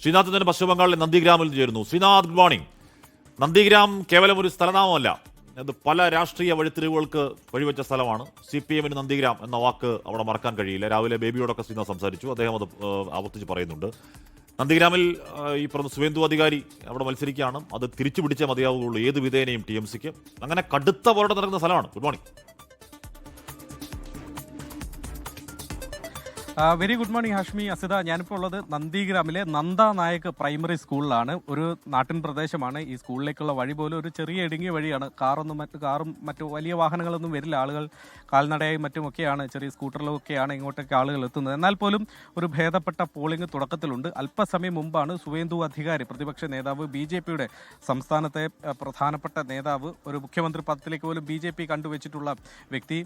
ശ്രീനാഥ് തന്നെ പശ്ചിമ ബംഗാളിലെ നന്ദിഗ്രാമിൽ ചേരുന്നു. Sreenath, good morning. നന്ദിഗ്രാം കേവലം ഒരു സ്ഥലനാമമല്ല, അത് പല രാഷ്ട്രീയ വഴിത്തിരിവുകൾക്ക് വഴിവെച്ച സ്ഥലമാണ്. CPM നന്ദിഗ്രാം എന്ന വാക്ക് അവിടെ മറക്കാൻ കഴിയില്ല. രാവിലെ ബേബിയോടൊക്കെ ശ്രീനാഥ് സംസാരിച്ചു, അദ്ദേഹം അത് ആവർത്തിച്ച് പറയുന്നുണ്ട്. നന്ദിഗ്രാമിൽ ഈ പറഞ്ഞ സുവേന്ദു അധികാരി അവിടെ മത്സരിക്കുകയാണ്. അത് തിരിച്ചു പിടിച്ചേ മതിയാവുകയുള്ളൂ ഏത് വിധേനയും TMCക്ക്. അങ്ങനെ കടുത്ത പോരാട്ടം നടക്കുന്ന സ്ഥലമാണ്. Good morning. Very good morning Hashmi, Asitha. ഞാനിപ്പോൾ ഉള്ളത് നന്ദിഗ്രാമിലെ നന്ദ നായക് പ്രൈമറി സ്കൂളിലാണ്. ഒരു നാട്ടിൻ പ്രദേശമാണ്. ഈ സ്കൂളിലേക്കുള്ള വഴി പോലും ഒരു ചെറിയ ഇടുങ്ങിയ വഴിയാണ്. കാറും മറ്റു വലിയ വാഹനങ്ങളൊന്നും വരില്ല. ആളുകൾ കാൽനടയായും മറ്റുമൊക്കെയാണ്, ചെറിയ സ്കൂട്ടറിലൊക്കെയാണ് ഇങ്ങോട്ടേക്ക് ആളുകൾ എത്തുന്നത്. എന്നാൽ പോലും ഒരു ഭേദപ്പെട്ട പോളിംഗ് തുടക്കത്തിലുണ്ട്. അല്പസമയം മുമ്പാണ് സുവേന്ദു അധികാരി, പ്രതിപക്ഷ നേതാവ്, BJPയുടെ സംസ്ഥാനത്തെ പ്രധാനപ്പെട്ട നേതാവ്, ഒരു മുഖ്യമന്ത്രി പദത്തിലേക്ക് പോലും BJP കണ്ടുവച്ചിട്ടുള്ള വ്യക്തി,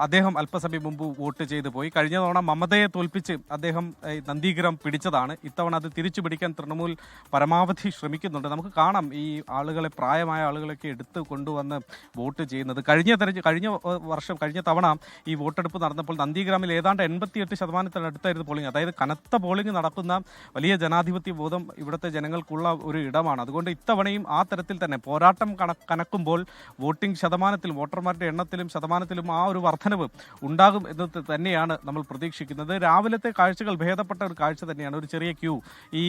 അദ്ദേഹം അല്പസമയം മുമ്പ് വോട്ട് ചെയ്തു പോയി. കഴിഞ്ഞ തവണ മമതയെ തോൽപ്പിച്ച് അദ്ദേഹം നന്ദിഗ്രാം പിടിച്ചതാണ്. ഇത്തവണ അത് തിരിച്ചു പിടിക്കാൻ തൃണമൂൽ പരമാവധി ശ്രമിക്കുന്നുണ്ട്. നമുക്ക് കാണാം ഈ ആളുകളെ, പ്രായമായ ആളുകളൊക്കെ എടുത്ത് കൊണ്ടുവന്ന് വോട്ട് ചെയ്യുന്നത്. കഴിഞ്ഞ തവണ ഈ വോട്ടെടുപ്പ് നടന്നപ്പോൾ നന്ദിഗ്രാമിൽ ഏതാണ്ട് 88% പോളിംഗ്, അതായത് കനത്ത പോളിംഗ് നടക്കുന്ന വലിയ ജനാധിപത്യ ബോധം ഇവിടുത്തെ ജനങ്ങൾക്കുള്ള ഒരു ഇടമാണ്. അതുകൊണ്ട് ഇത്തവണയും ആ തരത്തിൽ തന്നെ പോരാട്ടം കണക്കുമ്പോൾ വോട്ടിംഗ് ശതമാനത്തിലും വോട്ടർമാരുടെ എണ്ണത്തിലും ശതമാനത്തിലും ആ ഒരു വർധനവ് ഉണ്ടാകും എന്ന് തന്നെയാണ് നമ്മൾ പ്രതീക്ഷിക്കുന്നത്. രാവിലത്തെ കാഴ്ചകൾ ഭേദപ്പെട്ട ഒരു കാഴ്ച തന്നെയാണ്. ഒരു ചെറിയ ക്യൂ ഈ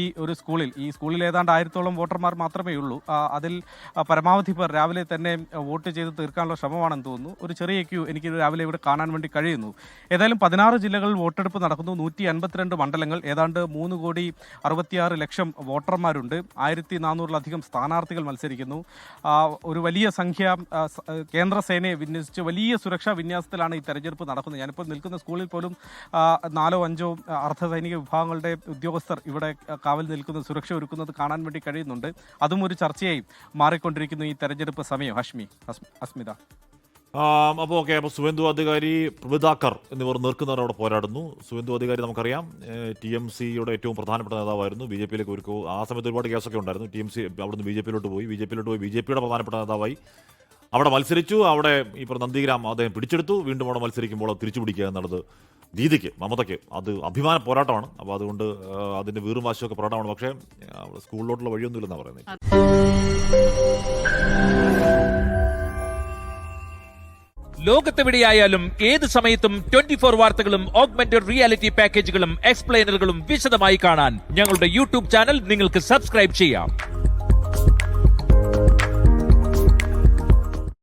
സ്കൂളിൽ ഏതാണ്ട് 1000-ഓളം വോട്ടർമാർ മാത്രമേ ഉള്ളൂ. അതിൽ പരമാവധി പേർ രാവിലെ തന്നെ വോട്ട് ചെയ്ത് തീർക്കാനുള്ള ശ്രമമാണെന്ന് തോന്നുന്നു. ഒരു ചെറിയ ക്യൂ എനിക്ക് രാവിലെ ഇവിടെ കാണാൻ വേണ്ടി കഴിയുന്നു. ഏതായാലും 16 ജില്ലകളിൽ വോട്ടെടുപ്പ് നടക്കുന്നു. 152 മണ്ഡലങ്ങൾ, ഏതാണ്ട് 3,66,00,000 വോട്ടർമാരുണ്ട്. 1400-ലധികം സ്ഥാനാർത്ഥികൾ മത്സരിക്കുന്നു. ഒരു വലിയ സംഖ്യ കേന്ദ്രസേനയെ വിന്യസിച്ച് വലിയ സുരക്ഷാ വിന്യാസത്തിലാണ് ഈ തെരഞ്ഞെടുപ്പ് നടക്കുന്നത്. ഞാനിപ്പോൾ നിൽക്കുന്ന സ്കൂളിൽ പോലും 4-5 അർദ്ധസൈനിക വിഭാഗങ്ങളുടെ ഉദ്യോഗസ്ഥർ ഇവിടെ കാവൽ നിൽക്കുന്ന, സുരക്ഷ ഒരുക്കുന്നത് കാണാൻ വേണ്ടി കഴിയുന്നുണ്ട്. അതും ഒരു ചർച്ചയായി മാറിക്കൊണ്ടിരിക്കുന്നു ഈ തെരഞ്ഞെടുപ്പ് സമയം. അസ്മിത. അപ്പോൾ സുവേന്ദു അധികാരി, പ്രഭിതാക്കർ എന്നിവർ നിൽക്കുന്നവർ അവിടെ പോരാടുന്നു. സുവേന്ദു അധികാരി നമുക്കറിയാം TMCയുടെ ഏറ്റവും പ്രധാനപ്പെട്ട നേതാവായിരുന്നു. BJPയിലേക്ക് ഒരു ആ സമയത്ത് ഒരുപാട് കേസൊക്കെ ഉണ്ടായിരുന്നു. TMC അവിടുന്ന് BJPയിലോട്ട് പോയി. BJPയുടെ പ്രധാനപ്പെട്ട നേതാവായി അവിടെ മത്സരിച്ചു. അവിടെ ഇപ്പോൾ നന്ദിഗ്രാം അദ്ദേഹം പിടിച്ചെടുത്തു. വീണ്ടും അവിടെ മത്സരിക്കുമ്പോൾ അത് തിരിച്ചു പിടിക്കുക എന്നുള്ളത് ദീദിക്ക്, മമതയ്ക്ക് അത് അഭിമാന പോരാട്ടമാണ്. അപ്പോൾ അതുകൊണ്ട് അതിൻ്റെ വീറും വാശിയൊക്കെ പോരാട്ടമാണ്. പക്ഷേ സ്കൂളിലോട്ടുള്ള വഴിയൊന്നുമില്ലെന്നാണ് പറയുന്നത്. ലോകത്തെവിടെയായാലും ഏത് സമയത്തും 24 വാർത്തകളും ഓഗ്മെന്റഡ് റിയാലിറ്റി പാക്കേജുകളും എക്സ്പ്ലെയിനറുകളും വിശദമായി കാണാൻ ഞങ്ങളുടെ YouTube ചാനൽ നിങ്ങൾക്ക് സബ്സ്ക്രൈബ് ചെയ്യാം.